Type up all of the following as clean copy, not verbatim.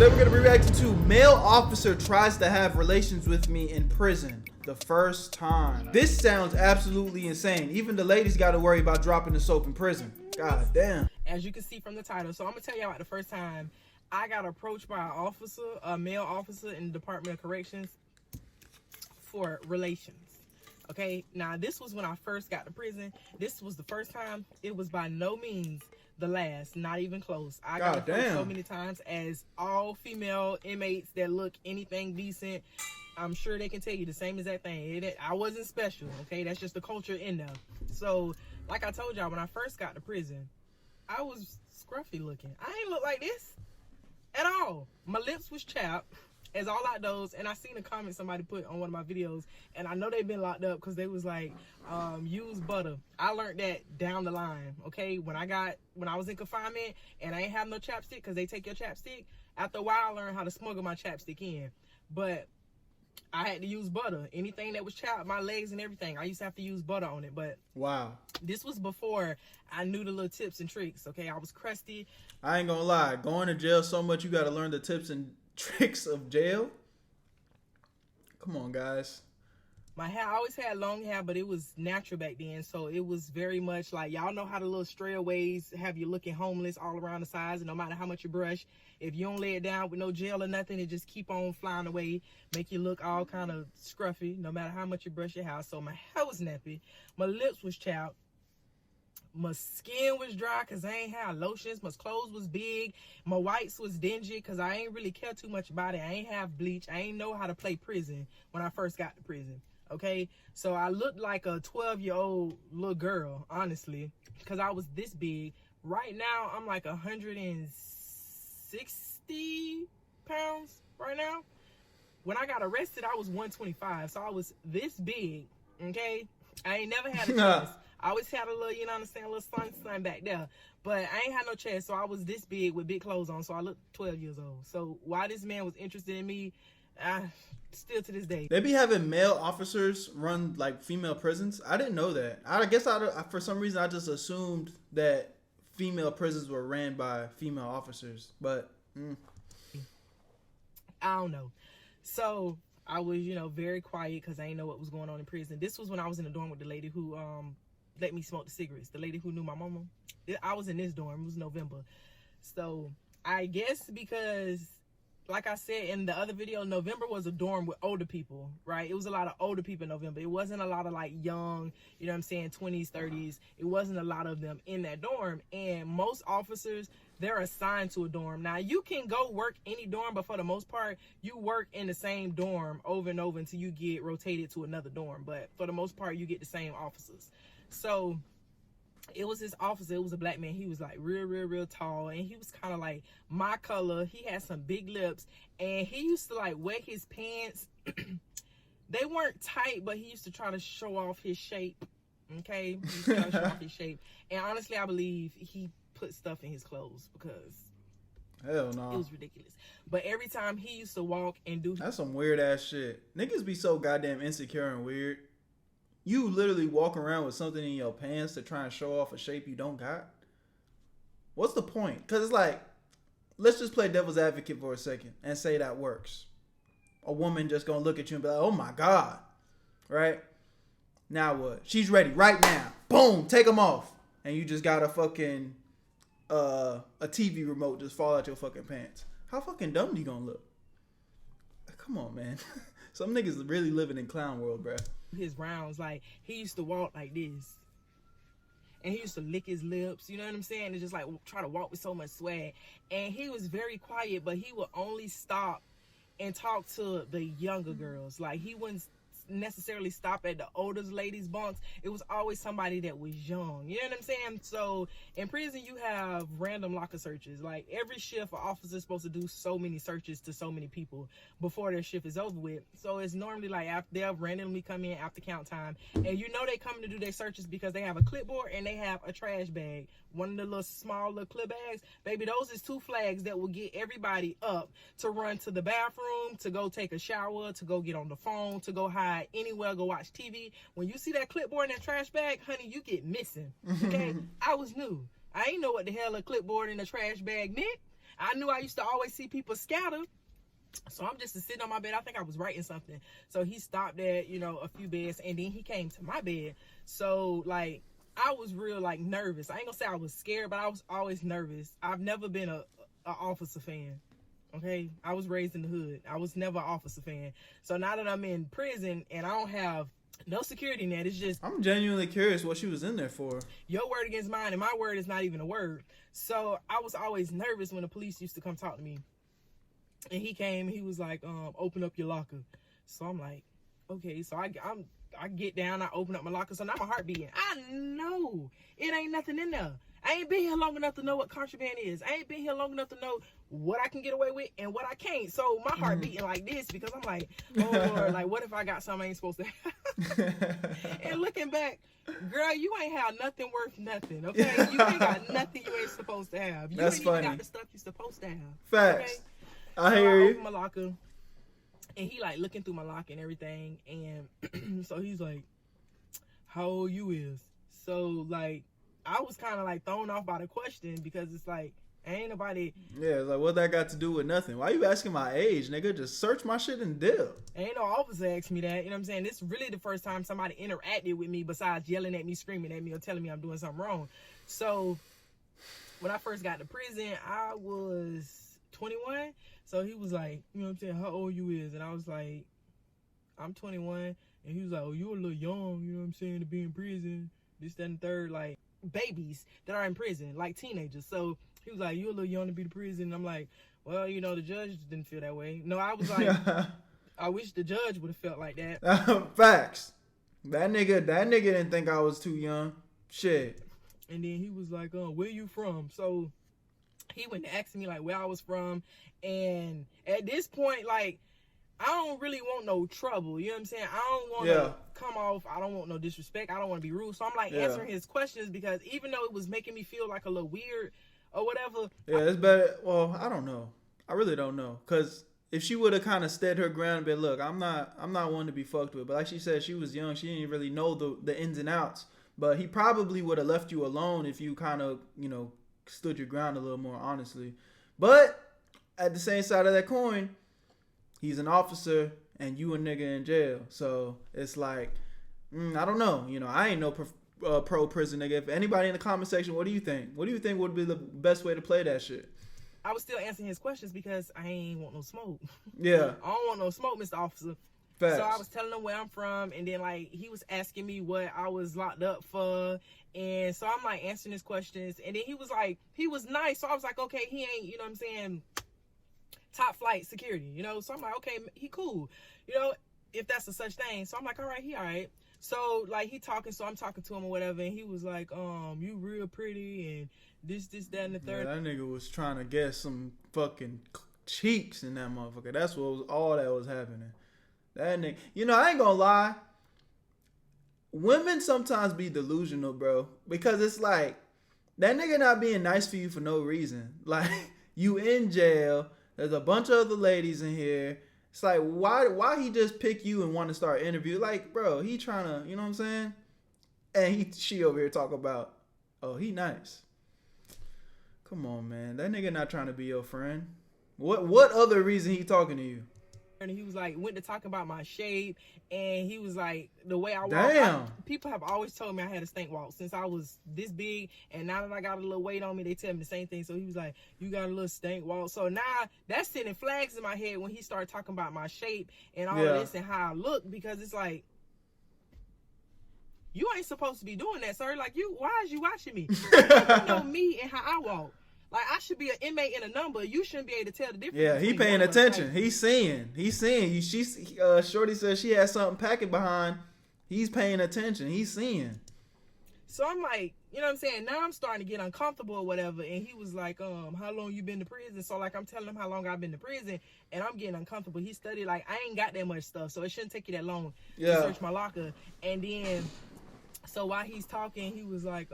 Today we're going to be reacting to male officer tries to have relations with me in prison the first time. This sounds absolutely insane. Even the ladies got to worry about dropping the soap in prison. God damn. As you can see from the title, so I'm going to tell you about the first time I got approached by an officer, a male officer in the Department of Corrections for relations. Okay, now this was when I first got to prison. This was the first time. It was by no means the last, not even close. I got approached so many times as all female inmates that look anything decent. I'm sure they can tell you the same exact thing. I wasn't special, okay? That's just the culture in there. So, like I told y'all, when I first got to prison, I was scruffy looking. I ain't look like this at all. My lips was chapped, as all out those, and I seen a comment somebody put on one of my videos, and I know they've been locked up because they was like, use butter. I learned that down the line, okay? When I was in confinement and I ain't have no chapstick because they take your chapstick, after a while I learned how to smuggle my chapstick in. But I had to use butter. Anything that was chapped, my legs and everything, I used to have to use butter on it. But wow, this was before I knew the little tips and tricks, okay? I was crusty. I ain't gonna lie, going to jail so much you gotta learn the tips and tricks of jail. Come on, guys. My hair, I always had long hair, but it was natural back then, so it was very much like, y'all know how the little strayaways have you looking homeless all around the sides, and no matter how much you brush, if you don't lay it down with no gel or nothing, it just keep on flying away, make you look all kind of scruffy, no matter how much you brush your hair. So my hair was nappy, my lips was chapped, my skin was dry because I ain't had lotions, my clothes was big, my whites was dingy because I ain't really care too much about it. I ain't have bleach. I ain't know how to play prison when I first got to prison. Okay, so I looked like a 12-year-old little girl, honestly, because I was this big. Right now, I'm like 160 pounds right now. When I got arrested, I was 125, so I was this big, okay? I ain't never had a chest. I always had a little, you know what I'm saying, a little sun back there. But I ain't had no chest, so I was this big with big clothes on, so I looked 12 years old. So why this man was interested in me, still to this day. They be having male officers run like female prisons. I didn't know that. I guess for some reason I just assumed that female prisons were ran by female officers. But I don't know. So I was, you know, very quiet because I didn't know what was going on in prison. This was when I was in the dorm with the lady who let me smoke the cigarettes. The lady who knew my mama. I was in this dorm. It was November. So I guess because, like I said in the other video, November was a dorm with older people, right? It was a lot of older people in November. It wasn't a lot of like young, you know what I'm saying, 20s, 30s. It wasn't a lot of them in that dorm. And most officers, they're assigned to a dorm. Now, you can go work any dorm, but for the most part, you work in the same dorm over and over until you get rotated to another dorm. But for the most part, you get the same officers. So it was this officer, it was a black man. He was like real tall, and he was kind of like my color. He had some big lips, and he used to like wet his pants. They weren't tight, but he used to try to show off his shape. Okay, he used to try to show off his shape. And honestly, I believe he put stuff in his clothes because hell no, it was ridiculous. But every time he used to walk and do, that's some weird ass shit. Niggas be so goddamn insecure and weird. You literally walk around with something in your pants to try and show off a shape you don't got. What's the point? Because it's like, let's just play devil's advocate for a second and say that works. A woman just gonna look at you and be like, oh my God, right? Now what? She's ready right now. Boom, take them off. And you just got a fucking, a TV remote just fall out your fucking pants. How fucking dumb you gonna look? Come on, man. Some niggas really living in clown world, bruh. His rounds, like he used to walk like this, and he used to lick his lips, you know what I'm saying, and just like try to walk with so much swag. And he was very quiet, but he would only stop and talk to the younger girls. Like he wouldn't necessarily stop at the oldest ladies' bunks. It was always somebody that was young, you know what I'm saying? So in prison you have random locker searches. Like every shift, an officer's supposed to do so many searches to so many people before their shift is over with. So it's normally like they'll randomly come in after count time, and you know they come to do their searches because they have a clipboard and they have a trash bag. One of the little small little clip bags, baby, those is 2 flags that will get everybody up to run to the bathroom, to go take a shower, to go get on the phone, to go hide anywhere, go watch TV. When you see that clipboard in that trash bag, honey, you get missing. Okay? I was new. I ain't know what the hell a clipboard in a trash bag meant. I knew I used to always see people scatter. So I'm just sitting on my bed. I think I was writing something. So he stopped at, a few beds, and then he came to my bed. So, like, I was real, like, nervous. I ain't gonna say I was scared, but I was always nervous. I've never been a officer fan. Okay? I was raised in the hood. I was never an officer fan. So now that I'm in prison and I don't have no security net, it's just... I'm genuinely curious what she was in there for. Your word against mine, and my word is not even a word. So I was always nervous when the police used to come talk to me. And he came, he was like, open up your locker. So I'm like, okay. So I get down, I open up my locker. So now my heart beating. I know it ain't nothing in there. I ain't been here long enough to know what contraband is. I ain't been here long enough to know what I can get away with and what I can't. So my heart beating like this because I'm like, oh Lord, like what if I got something I ain't supposed to have? And looking back, girl, you ain't have nothing worth nothing, okay? You ain't got nothing you ain't supposed to have. You That's ain't funny. even got the stuff you supposed to have. Facts. Okay? I So hear I you. open my locker, and he like looking through my locker and everything, and so he's like, "How old you is?" So like, I was kind of like thrown off by the question because it's like, ain't nobody. Yeah, it's like what that got to do with nothing? Why you asking my age, nigga? Just search my shit and dip. Ain't no officer asked me that. You know what I'm saying? This is really the first time somebody interacted with me besides yelling at me, screaming at me, or telling me I'm doing something wrong. So when I first got to prison, I was 21. So he was like, you know what I'm saying, how old you is? And I was like, I'm 21. And he was like, oh, you're a little young, you know what I'm saying, to be in prison. This, that, and third, like babies that are in prison, like teenagers. So he was like, you're a little young to be in prison. And I'm like, well, the judge didn't feel that way. No, I was like, I wish the judge would have felt like that. Facts. That nigga didn't think I was too young. Shit. And then he was like, where you from? So he went to ask me like where I was from. And at this point, like, I don't really want no trouble. You know what I'm saying? I don't want to come off. I don't want no disrespect. I don't want to be rude. So I'm like answering his questions because even though it was making me feel like a little weird or whatever. Yeah, it's better. Well, I don't know. I really don't know. Because if she would have kind of stood her ground and been, look, I'm not one to be fucked with. But like she said, she was young. She didn't really know the ins and outs. But he probably would have left you alone if you kind of, stood your ground a little more, honestly. But at the same side of that coin, he's an officer and you a nigga in jail. So it's like, I don't know. I ain't no pro prison nigga. If anybody in the comment section, what do you think? What do you think would be the best way to play that shit? I was still answering his questions because I ain't want no smoke. Yeah. I don't want no smoke, Mr. Officer. Facts. So I was telling him where I'm from, and then like he was asking me what I was locked up for, and so I'm like answering his questions, and then he was like, he was nice, so I was like, okay, he ain't, you know what I'm saying, top flight security, so I'm like, okay, he cool, if that's a such thing. So I'm like, all right, he all right. So like he talking, so I'm talking to him or whatever, and he was like, you real pretty, and this, that, and the third. Yeah, that nigga was trying to get some fucking cheeks in that motherfucker. That's what was all that was happening. That nigga, I ain't gonna lie. Women sometimes be delusional, bro, because it's like that nigga not being nice for you for no reason. Like you in jail, there's a bunch of other ladies in here. It's like why he just pick you and want to start interview? Like, bro, he trying to, you know what I'm saying? And she over here talk about, oh, he nice. Come on, man, that nigga not trying to be your friend. What other reason he talking to you? And he was like, went to talk about my shape, and he was like, the way I walk. Damn. People have always told me I had a stank walk since I was this big, and now that I got a little weight on me, they tell me the same thing. So he was like, you got a little stank walk. So now that's sending flags in my head when he started talking about my shape and all of this and how I look, because it's like, you ain't supposed to be doing that, sir. Like, why is you watching me? You know me and how I walk. Like, I should be an inmate in a number. You shouldn't be able to tell the difference. Yeah, he paying attention. He's seeing you. Shorty says she has something packing behind. He's paying attention. He's seeing. So I'm like, you know what I'm saying? Now I'm starting to get uncomfortable or whatever. And he was like, how long you been to prison? So like, I'm telling him how long I've been to prison, and I'm getting uncomfortable. He studied, like, I ain't got that much stuff, so it shouldn't take you that long to search my locker. And then, so while he's talking, he was like,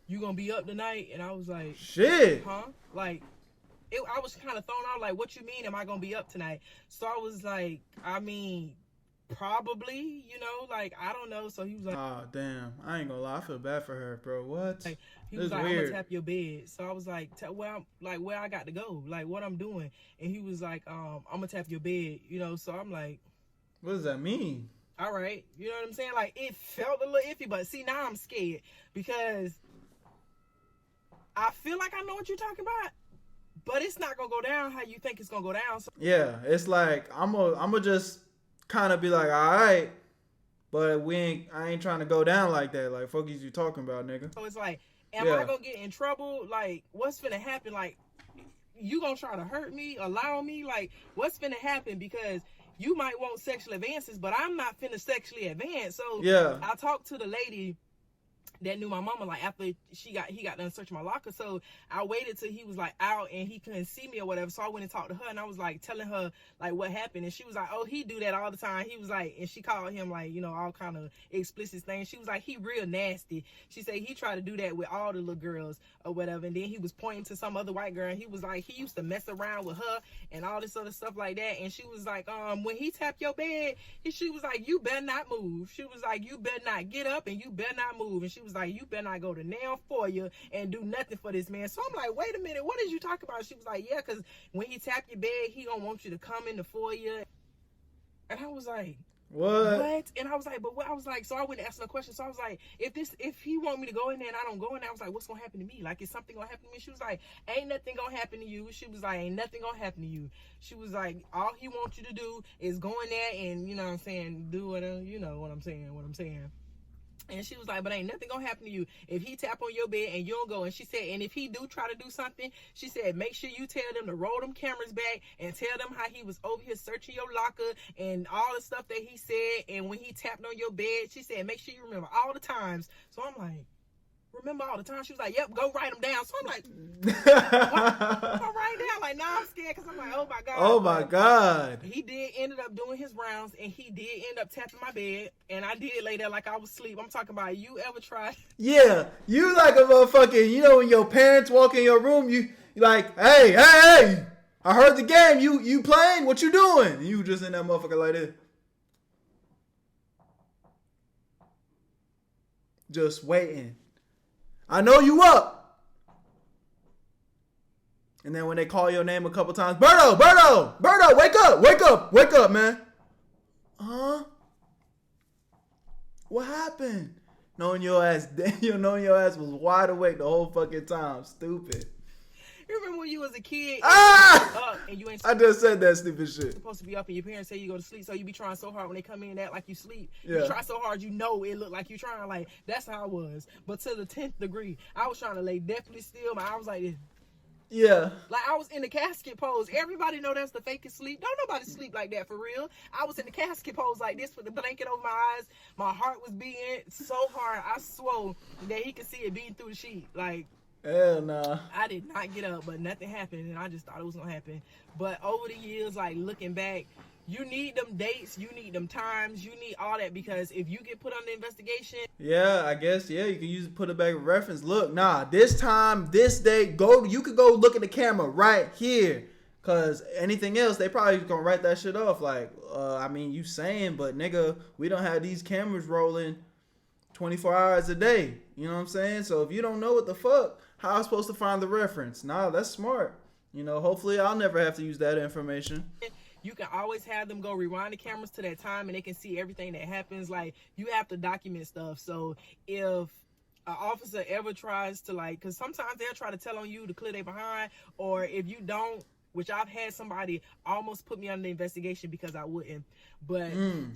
you gonna be up tonight? And I was like, shit. Huh? Like, I was kind of thrown out, like, what you mean, am I gonna be up tonight? So I was like, I mean, Probably, you know, like I don't know. So he was like, Oh damn, I ain't gonna lie, I feel bad for her, bro. What? he This was is like, I'm gonna weird. tap your bed. So I was like, where I got to go, like what I'm doing. And he was like, I'm gonna tap your bed, you know. So I'm like, What does that mean? all right, you know what I'm saying? Like it felt a little iffy, but see now I'm scared because I feel like I know what you're talking about, but it's not gonna go down how you think it's gonna go down. So Yeah, it's like I'm just kind of be like, all right, but I ain't trying to go down like that. Like, fuck is you talking about, nigga? it's like, am I Yeah, gonna get in trouble? Like, what's gonna happen? Like, you gonna try to hurt me, allow me? Like, what's gonna happen? Because you might want sexual advances, but I'm not finna sexually advance. So yeah, I talked to the lady that knew my mama, like after he got done searching my locker. So I waited till he was like out and he couldn't see me or whatever. So I went and talked to her and I was like telling her like what happened, and she was like, oh, he do that all the time. He was like, and she called him like, you know, all kind of explicit things. She was like, he real nasty. She said he tried to do that with all the little girls or whatever, and then he was pointing to some other white girl and he was like, he used to mess around with her and all this other stuff like that. And she was like, when he tapped your bed, she was like, you better not move. She was like, you better not get up and you better not move. And she was like, you better not go to nail for you and do nothing for this man. So I'm like, wait a minute, what did you talk about? She was like, yeah, because when he tap your bed, he gonna want you to come in the foyer. And I was like, what? And I was like, but what? I was like, so I went to ask her a question. So I was like, if he want me to go in there and I don't go in there, I was like, what's gonna happen to me? Like, is something gonna happen to me? She was like, ain't nothing gonna happen to you. She was like, ain't nothing gonna happen to you. She was like, all he wants you to do is go in there and, you know what I'm saying, do whatever, you know what I'm saying. And she was like, but ain't nothing gonna happen to you if he tap on your bed and you don't go. And she said, and if he do try to do something, she said, make sure you tell them to roll them cameras back and tell them how he was over here searching your locker and all the stuff that he said. And when he tapped on your bed, she said, make sure you remember all the times. So I'm like, remember all the time? She was like, yep, go write them down. So I'm like, what? Go write down. Like, now I'm scared because I'm like, oh my God. Oh my God. He ended up doing his rounds and he did end up tapping my bed. And I did lay there like I was asleep. I'm talking about, you ever tried? Yeah, you like a motherfucking, you know, when your parents walk in your room, you like, hey, I heard the game. You playing? What you doing? And you just in that motherfucker like this. Just waiting. I know you up. And then when they call your name a couple times, Berto, wake up, man. Huh? What happened? Knowing your ass was wide awake the whole fucking time. Stupid. You remember when you was a kid and you ain't I just said that stupid shit. supposed to be up and your parents say you go to sleep, so you be trying so hard when they come in and act like you sleep. Yeah. You try so hard you know it look like you trying. Like, that's how I was. But to the 10th degree, I was trying to lay deathly still. I was like this. Yeah. Like, I was in the casket pose. Everybody know that's the fakest sleep. Don't nobody sleep like that for real. I was in the casket pose like this with the blanket over my eyes. My heart was beating so hard. I swore that he could see it beating through the sheet. Like, hell nah. I did not get up, but nothing happened, and I just thought it was gonna happen. But over the years, like looking back, you need them dates, you need them times, you need all that, because if you get put under investigation. Yeah, I guess, yeah, you can put it back in reference. Look, nah, this time, this day, you could go look at the camera right here. Cause anything else, they probably gonna write that shit off. Like, I mean, you saying, but nigga, we don't have these cameras rolling 24 hours a day. You know what I'm saying? So if you don't know what the fuck, how am I supposed to find the reference? Nah, that's smart. You know, hopefully I'll never have to use that information. You can always have them go rewind the cameras to that time and they can see everything that happens. Like, you have to document stuff. So if an officer ever tries to, like, because sometimes they'll try to tell on you to clear their behind, or if you don't, which I've had somebody almost put me under investigation because I wouldn't. But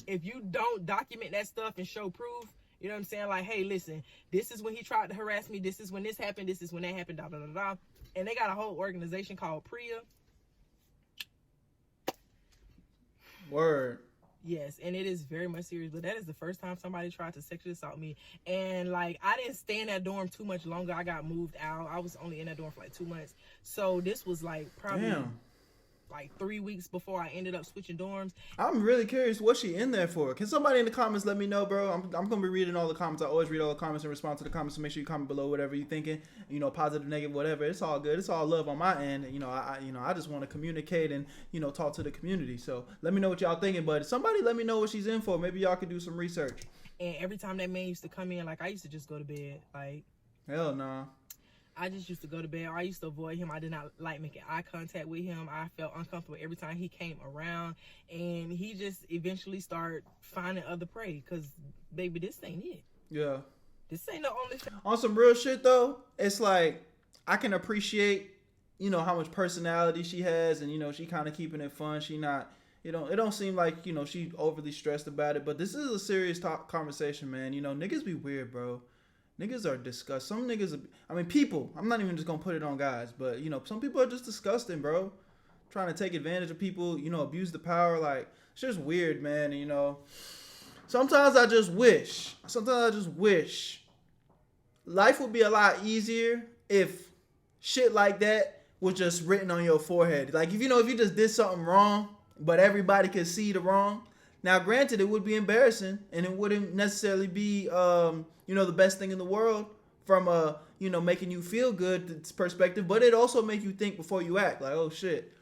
if you don't document that stuff and show proof, you know what I'm saying? Like, hey, listen, this is when he tried to harass me. This is when this happened. This is when that happened, da, da, da, da. And they got a whole organization called PRIA. Word. Yes, and it is very much serious. But that is the first time somebody tried to sexually assault me. And, like, I didn't stay in that dorm too much longer. I got moved out. I was only in that dorm for, like, 2 months. So this was, like, probably... Damn. like 3 weeks before I ended up switching dorms. I'm really curious what she in there for. Can somebody in the comments let me know, bro? I'm gonna be reading all the comments. I always read all the comments and respond to the comments. So make sure you comment below whatever you're thinking. You know, positive, negative, whatever. It's all good. It's all love on my end. You know, I just want to communicate and talk to the community. So let me know what y'all thinking. But somebody let me know what she's in for. Maybe y'all could do some research. And every time that man used to come in, like, I used to just go to bed. Like, hell no. Nah. I just used to go to bed. I used to avoid him. I did not like making eye contact with him. I felt uncomfortable every time he came around. And he just eventually started finding other prey. Because, baby, this ain't it. Yeah. This ain't the only thing. On some real shit, though, it's like, I can appreciate, how much personality she has. And, she kind of keeping it fun. She not, it don't seem like, she overly stressed about it. But this is a serious conversation, man. Niggas be weird, bro. Niggas are disgusting. Some niggas, people. I'm not even just gonna put it on guys, but some people are just disgusting, bro. Trying to take advantage of people, abuse the power. Like, it's just weird, man. Sometimes I just wish life would be a lot easier if shit like that was just written on your forehead. Like, if you just did something wrong, but everybody could see the wrong. Now, granted, it would be embarrassing, and it wouldn't necessarily be, the best thing in the world from a, making you feel good perspective, but it also make you think before you act. Like, oh shit,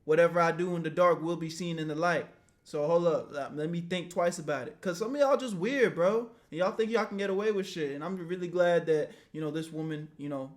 whatever I do in the dark will be seen in the light. So hold up, let me think twice about it. Cause some of y'all just weird, bro, and y'all think y'all can get away with shit. And I'm really glad that this woman,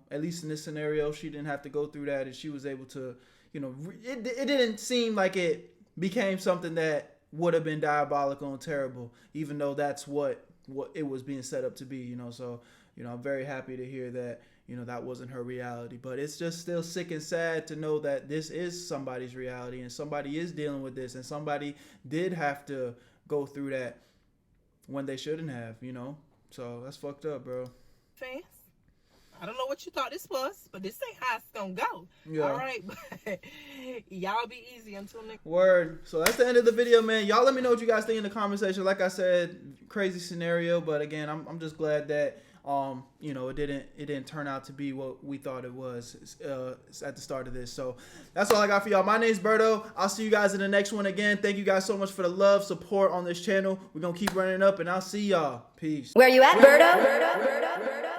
at least in this scenario, she didn't have to go through that, and she was able to, it didn't seem like it became something that would have been diabolical and terrible, even though that's what it was being set up to be, So, I'm very happy to hear that, that wasn't her reality. But it's just still sick and sad to know that this is somebody's reality, and somebody is dealing with this, and somebody did have to go through that when they shouldn't have, So that's fucked up, bro. Fans, I don't know what you thought this was, but this ain't how it's gonna go. Yeah. All right, but y'all be easy until next. Word. So that's the end of the video, man. Y'all let me know what you guys think in the comment section. Like I said, crazy scenario, but again, I'm just glad that it didn't turn out to be what we thought it was at the start of this. So that's all I got for y'all. My name's Berto. I'll see you guys in the next one. Again, thank you guys so much for the love, support on this channel. We're gonna keep running up, and I'll see y'all. Peace. Where you at, Berto?